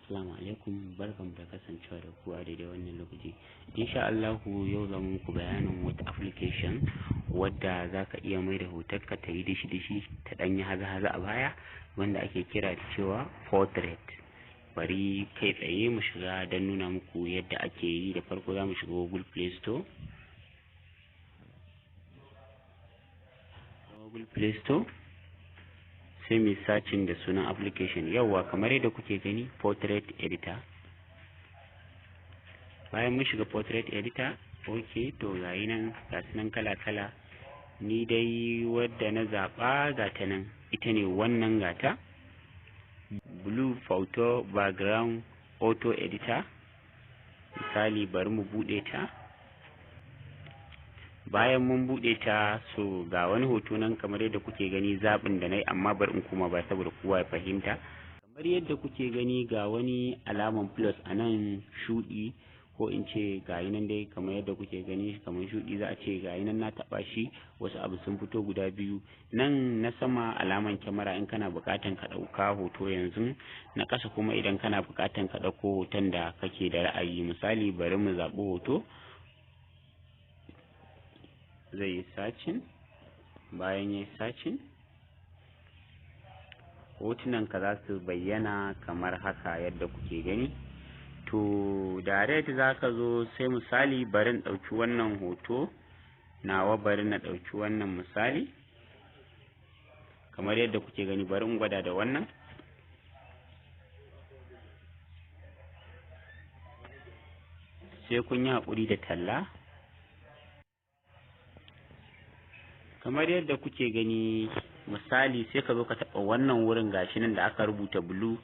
Assalamu alaikum, barkamu da kasancewa da ku a daidai wannan lokaci. Insha Allahu yau zan muku bayanin wata application wadda zaka iya mai da hotonka ta yi dishi ta danyi haza a baya, wanda ake kira da cewa portrait. Bari kai tsaye mu shiga don nuna muku yadda ake yi. Da farko za mu shiga Google Play Store. Sai mai searching da sunan application. Yawwa, kamar yadda kuke gani, portrait editor. Bayan mun shiga portrait editor, okay, to gayi nan kala ni dai wadda na zaba gata nan, ita ne wannan gata, blue photo background auto editor. Misali bari mu bude ta. Bayan mun bude ta, so ga wani hoto nan kamar yadda kuke gani, zabin da nayi, amma bari in kuma ba saboda kowa ya fahimta. Kamar yadda kuke gani ga wani alaman plus anan shudi, ko in ce gayi nan dai kamar yadda kuke gani kamar shudi, za a ce gayi nan na taba shi, wasu abu sun fito guda biyu. Nan na sama alaman kyamara in kana bukatan ka dauka hoto yanzu, na kasa kuma idan kana bukatan ka dauko hoton da kake da ra'ayi. Misali bari mu zabi hoto, zai yi searching. Bayan yi searching, hotunan ka za su bayyana kamar haka yadda kuke gani. To direct za ka zo, sai misali bari in ɗauki wannan hoto nawa, bari na ɗauki wannan misali kamar yadda kuke gani. Bari in gwada da wannan. Sai kun yi haƙuri da talla. Kamar yadda kuke gani, misali sai ka zo ka taɓa wannan wurin, gashi nan da aka rubuta blue.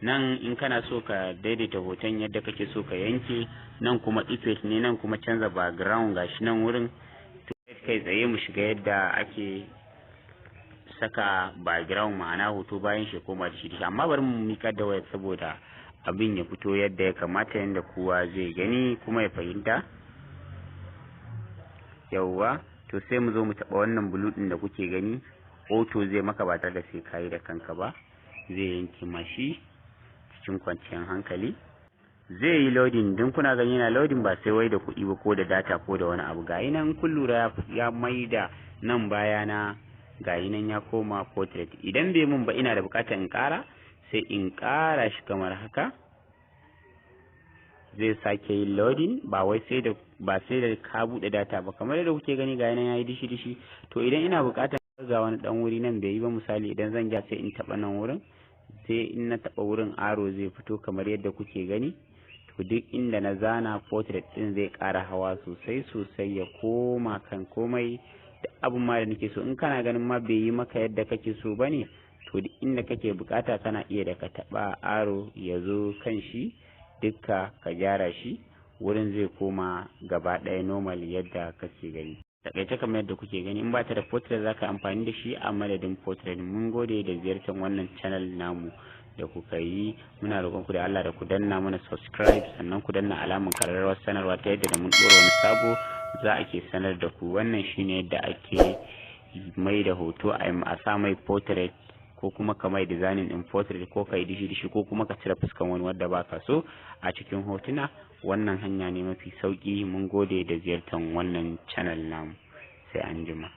Nan in kana so ka daidaita hoton yadda kake so ka yanke, nan kuma effect ne, nan kuma canza background, gashi nan wurin. To kai tsaye mu shiga yadda ake saka background, ma'ana hoto bayan shi koma da shi. Amma bari mu mika da wayar saboda abin ya fito yadda ya kamata, yadda kowa zai gani kuma ya fahimta. Yawwa, to sai mu zo mu taɓa wannan blue ɗin da kuke gani. Auto zai maka ba tare da sai kayi da kanka ba, zai yanke mashi cikin kwanciyar hankali. Zai yi loading, don kuna gani yana loading ba sai wai da kuɗi ba ko da data ko da wani abu. Gayi nan kun lura ya maida nan bayana, gayi nan ya koma portrait. Idan bai mun ba, ina da bukatar in ƙara, sai in ƙara shi kamar haka. Zai sake yin loading, ba sai da ka bude data ba. Kamar yadda kuke gani gayi nan yayi dishi. To idan ina bukatar ga wani dan wuri nan bai yi ba, misali idan zan ja sai in taba nan wurin, sai in na taba wurin aro zai fito kamar yadda kuke gani. To duk inda na zana portrait din zai ƙara hawa sosai ya koma kan komai da abin ma da nake so. In kana ganin ma bai yi maka yadda kake so bane, to duk inda kake bukata kana iya da ka taba aro ya zo kan shi, dukka ka gyara shi, wurin zai koma gaba ɗaya normal yadda kake gani. Takaice kamar yadda kuke gani, in ba ta da portrait za ka amfani da shi a madadin portrait. Mun gode da ziyartar wannan channel namu da kuka yi. Muna roƙon ku da Allah da ku danna mana subscribe, sannan ku danna alamar kararrawar sanarwa, ta yadda da mun ɗora wani sabo za a ke sanar da ku. Wannan shine yadda ake mai da hoto a sa mai portrait, ko kuma ka mai designing din portrait, ko ka yi dishi ko kuma ka cire fuskan wani wadda baka so a cikin hotuna. Wannan hanya ne mafi sauki. Mun gode da ziyartar wannan channel namu. Sai anjima.